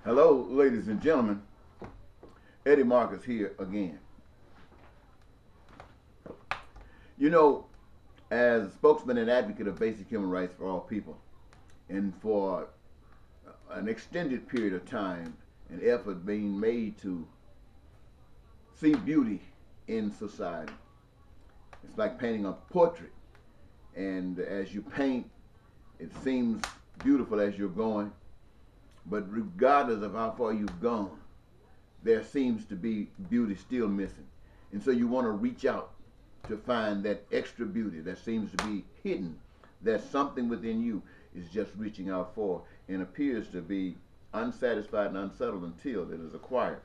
Hello, ladies and gentlemen. Eddie Marcus here again. You know, as a spokesman and advocate of basic human rights for all people, and for an extended period of time, an effort being made to see beauty in society. It's like painting a portrait, and as you paint, it seems beautiful as you're going, but regardless of how far you've gone, there seems to be beauty still missing. And so you want to reach out to find that extra beauty that seems to be hidden, that something within you is just reaching out for and appears to be unsatisfied and unsettled until it is acquired.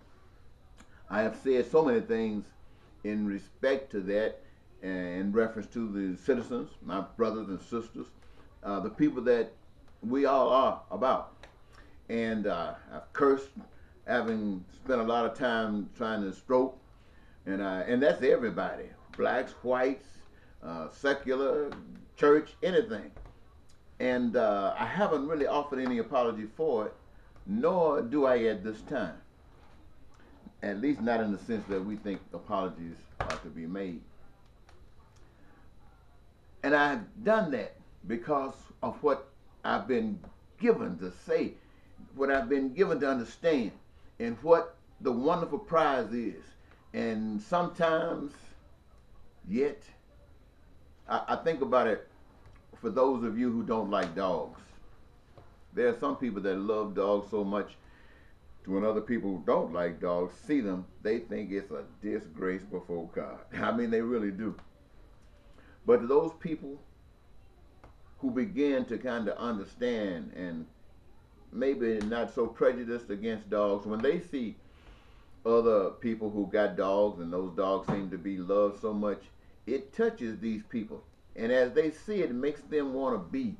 I have said so many things in respect to that, in reference to the citizens, my brothers and sisters, the people that we all are about. And I've cursed, having spent a lot of time trying to stroke, and that's everybody, blacks, whites, secular, church, anything. And I haven't really offered any apology for it, nor do I at this time. At least not in the sense that we think apologies are to be made. And I've done that because of what I've been given to say, what I've been given to understand, and what the wonderful prize is. And sometimes, yet, I think about it for those of you who don't like dogs. There are some people that love dogs so much, when other people who don't like dogs see them, they think it's a disgrace before God. I mean, they really do. But to those people who begin to kind of understand and maybe not so prejudiced against dogs, when they see other people who got dogs and those dogs seem to be loved so much, it touches these people. And as they see it, it makes them want to be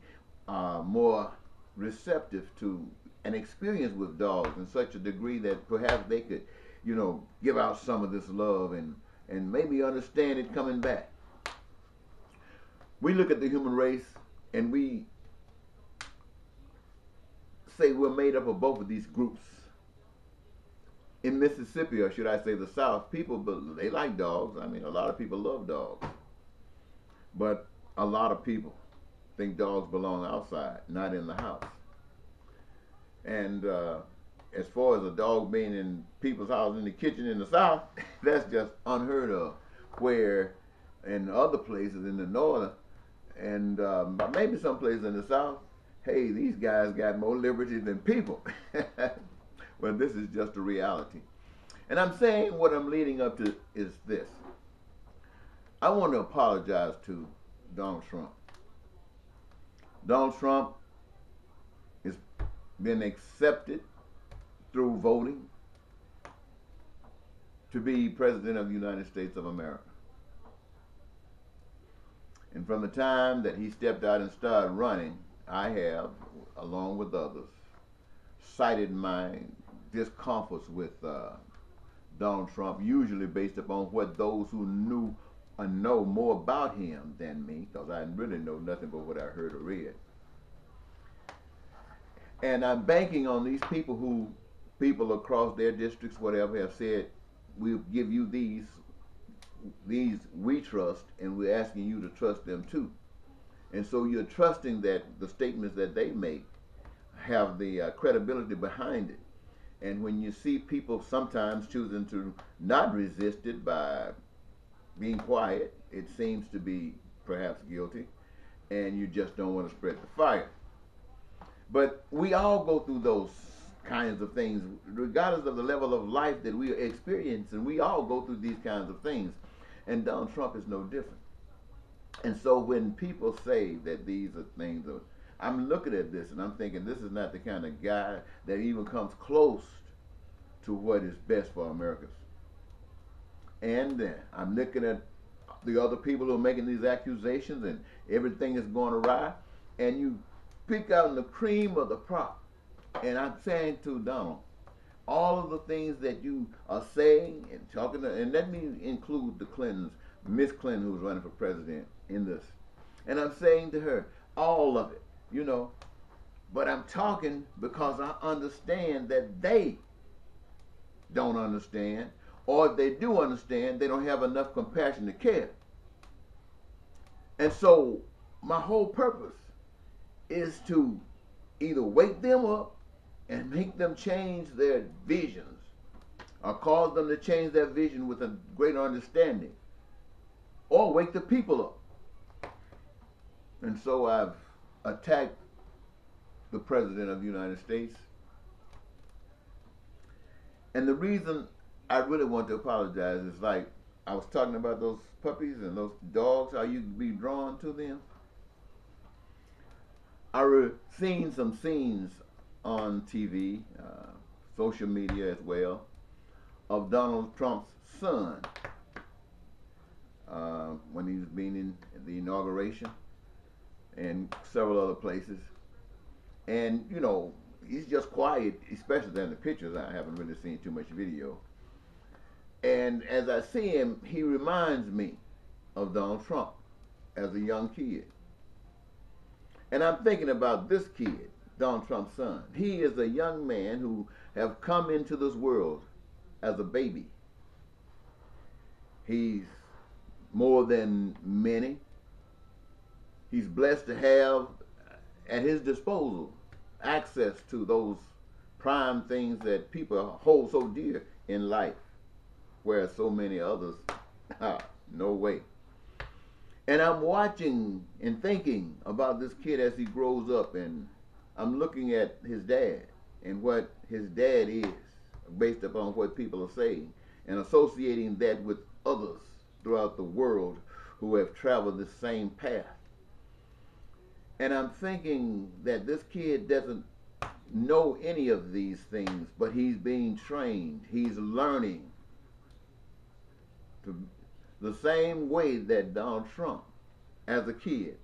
more receptive to an experience with dogs in such a degree that perhaps they could, give out some of this love and maybe understand it coming back. We look at the human race and we say we're made up of both of these groups. In Mississippi, or should I say the South, people, they like dogs. I mean, a lot of people love dogs. But a lot of people think dogs belong outside, not in the house. And as far as a dog being in people's house in the kitchen in the South, that's just unheard of. Where in other places in the North, and maybe some places in the South, hey, these guys got more liberty than people. Well, this is just a reality. And I'm saying what I'm leading up to is this. I want to apologize to Donald Trump. Donald Trump has been accepted through voting to be President of the United States of America. And from the time that he stepped out and started running, I have, along with others, cited my discomforts with Donald Trump, usually based upon what those who knew or know more about him than me, because I really know nothing but what I heard or read. And I'm banking on these people who, people across their districts, whatever, have said, we'll give you these we trust, and we're asking you to trust them too. And so you're trusting that the statements that they make have the credibility behind it. And when you see people sometimes choosing to not resist it by being quiet, it seems to be perhaps guilty, and you just don't want to spread the fire. But we all go through those kinds of things, regardless of the level of life that we experience, and we all go through these kinds of things. And Donald Trump is no different. And so when people say that these are things, I'm looking at this and I'm thinking this is not the kind of guy that even comes close to what is best for Americans. And I'm looking at the other people who are making these accusations and everything is going awry, and you pick out the cream of the crop. And I'm saying to Donald, all of the things that you are saying and talking to, and let me include the Clintons, Miss Clinton, who's running for president, in this. And I'm saying to her, all of it, But I'm talking because I understand that they don't understand, or if they do understand, they don't have enough compassion to care. And so my whole purpose is to either wake them up and make them change their visions, or cause them to change their vision with a greater understanding, or wake the people up. And so I've attacked the President of the United States. And the reason I really want to apologize is, like I was talking about those puppies and those dogs, how you can be drawn to them. I've seen some scenes on TV, social media as well, of Donald Trump's son when he was being in the inauguration and several other places. And, you know, he's just quiet, especially in the pictures. I haven't really seen too much video. And as I see him, he reminds me of Donald Trump as a young kid. And I'm thinking about this kid, Donald Trump's son. He is a young man who have come into this world as a baby. He's more than many. He's blessed to have at his disposal access to those prime things that people hold so dear in life, whereas so many others, no way. And I'm watching and thinking about this kid as he grows up, and I'm looking at his dad and what his dad is based upon what people are saying, and associating that with others throughout the world who have traveled the same path. And I'm thinking that this kid doesn't know any of these things, but he's being trained. He's learning to the same way that Donald Trump, as a kid,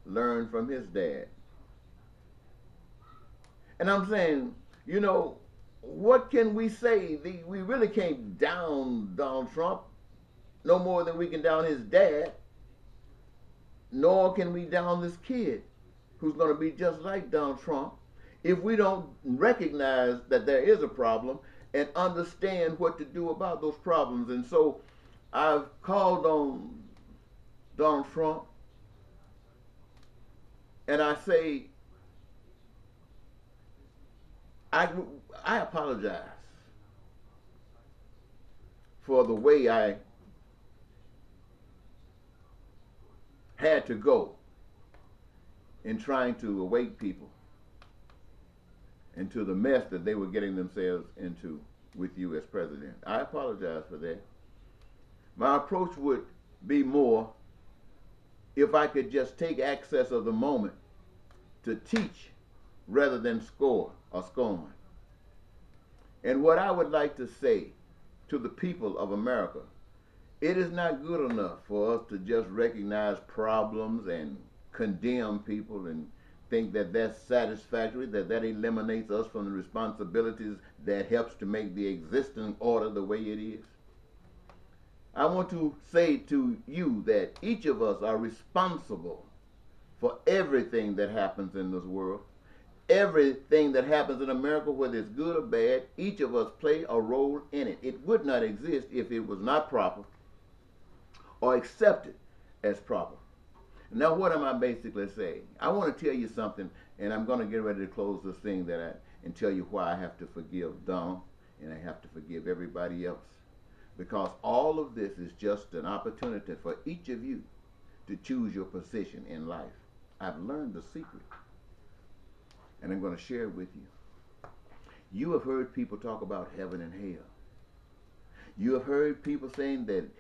learned from his dad. And I'm saying, you know, what can we say? We really can't down Donald Trump no more than we can down his dad, nor can we down this kid who's going to be just like Donald Trump if we don't recognize that there is a problem and understand what to do about those problems. And so I've called on Donald Trump, and I say, I apologize for the way I had to go in trying to awake people into the mess that they were getting themselves into with you as president. I apologize for that. My approach would be more if I could just take access of the moment to teach rather than score or scorn. And what I would like to say to the people of America, it is not good enough for us to just recognize problems and condemn people and think that that's satisfactory, that eliminates us from the responsibilities that helps to make the existing order the way it is. I want to say to you that each of us are responsible for everything that happens in this world. Everything that happens in America, whether it's good or bad, each of us play a role in it. It would not exist if it was not proper or accepted as proper. Now, what am I basically saying? I want to tell you something, and I'm going to get ready to close this thing and tell you why I have to forgive Donald, and I have to forgive everybody else. Because all of this is just an opportunity for each of you to choose your position in life. I've learned the secret, and I'm going to share it with you. You have heard people talk about heaven and hell. You have heard people saying that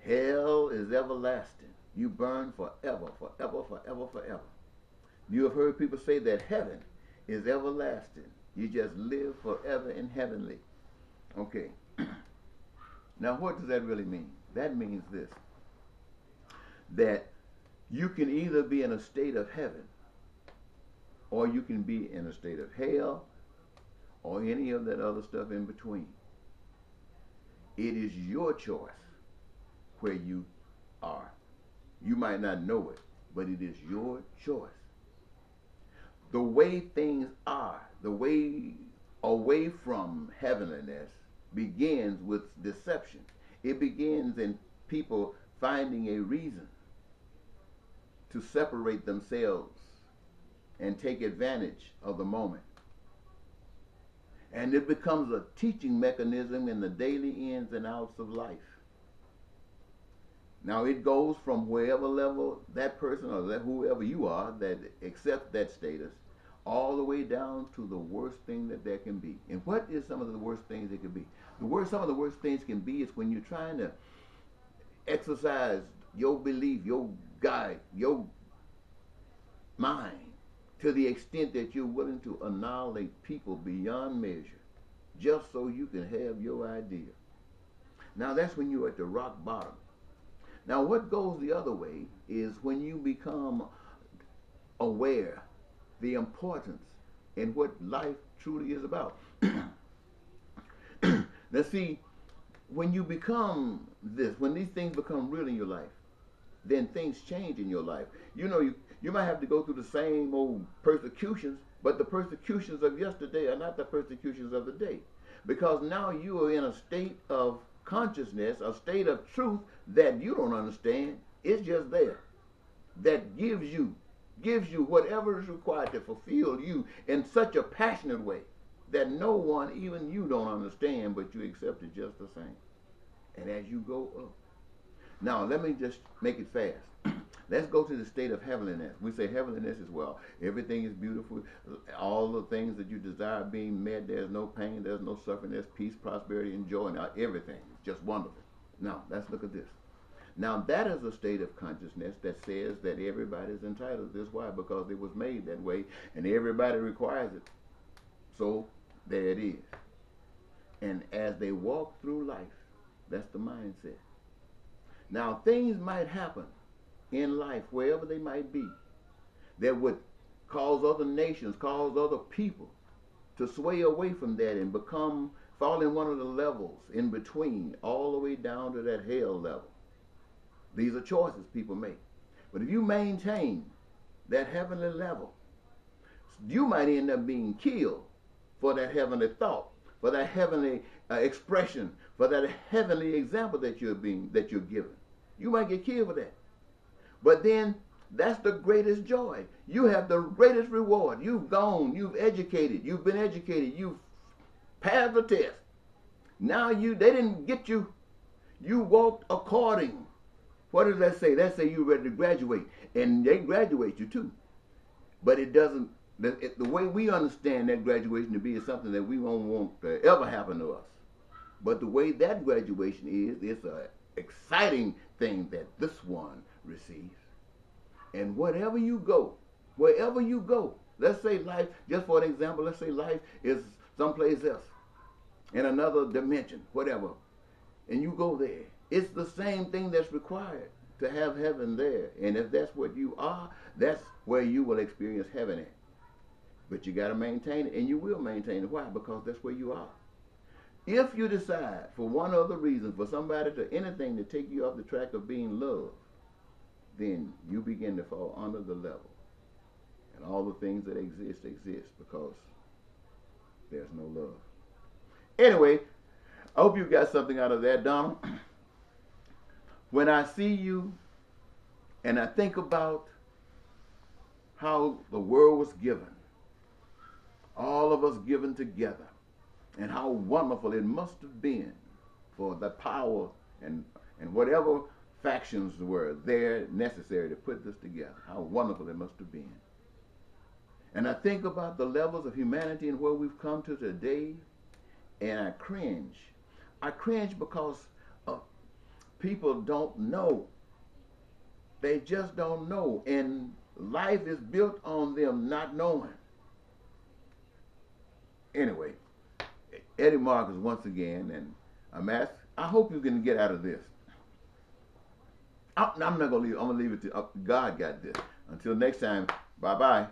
hell is everlasting. You burn forever, forever, forever, forever. You have heard people say that heaven is everlasting. You just live forever in heavenly. Okay. Now, what does that really mean? That means this, that you can either be in a state of heaven, or you can be in a state of hell, or any of that other stuff in between. It is your choice where you are. You might not know it, but it is your choice. the way things are, the way away from heavenliness, begins with deception. It begins in people finding a reason to separate themselves and take advantage of the moment. And it becomes a teaching mechanism in the daily ins and outs of life. Now it goes from wherever level that person or that whoever you are that accepts that status, all the way down to the worst thing that there can be. And what is some of the worst things it could be? Some of the worst things can be is when you're trying to exercise your belief, your guide, your mind, to the extent that you're willing to annihilate people beyond measure, just so you can have your idea. Now that's when you're at the rock bottom. Now what goes the other way is when you become aware the importance in what life truly is about. Now see, when you become this, when these things become real in your life, then things change in your life. You know, you might have to go through the same old persecutions, but the persecutions of yesterday are not the persecutions of the day. Because now you are in a state of consciousness, a state of truth that you don't understand. It's just there. That gives you whatever is required to fulfill you in such a passionate way that no one, even you, don't understand, but you accept it just the same. And as you go up. Now, let me just make it fast. Let's go to the state of heavenliness. We say heavenliness is, well, everything is beautiful. All the things that you desire being met. There's no pain. There's no suffering. There's peace, prosperity, and joy. Now, everything is just wonderful. Now, let's look at this. Now, that is a state of consciousness that says that everybody's entitled to this. Why? Because it was made that way, and everybody requires it. So, there it is. And as they walk through life, that's the mindset. Now, things might happen in life, wherever they might be, that would cause other nations, cause other people to sway away from that and fall in one of the levels in between, all the way down to that hell level. These are choices people make. But if you maintain that heavenly level, you might end up being killed for that heavenly thought, for that heavenly expression, for that heavenly example that you're given. You might get killed for that. But then that's the greatest joy. You have the greatest reward. You've gone, you've been educated, you've passed the test. Now they didn't get you. You walked according. What does that say? That say you're ready to graduate. And they graduate you too. But it doesn't, the way we understand that graduation to be is something that we won't want to ever happen to us. But the way that graduation is, it's an exciting thing that this one receives. And wherever you go, let's say life, just for an example, let's say life is someplace else, in another dimension, whatever, and you go there. It's the same thing that's required to have heaven there. And if that's what you are, that's where you will experience heaven at. But you got to maintain it, and you will maintain it. Why? Because that's where you are. If you decide, for one other reason, for somebody anything to take you off the track of being loved, then you begin to fall under the level. And all the things that exist because there's no love. Anyway, I hope you got something out of that, Donald. When I see you and I think about how the world was given, all of us given together, and how wonderful it must have been for the power and whatever factions were there necessary to put this together. How wonderful it must have been. And I think about the levels of humanity and where we've come to today, and I cringe. I cringe because people don't know. They just don't know. And life is built on them not knowing. Anyway, Eddie Marcus once again, and I hope you can get out of this. I'm not going to leave. I'm going to leave it to God got this. Until next time, bye-bye.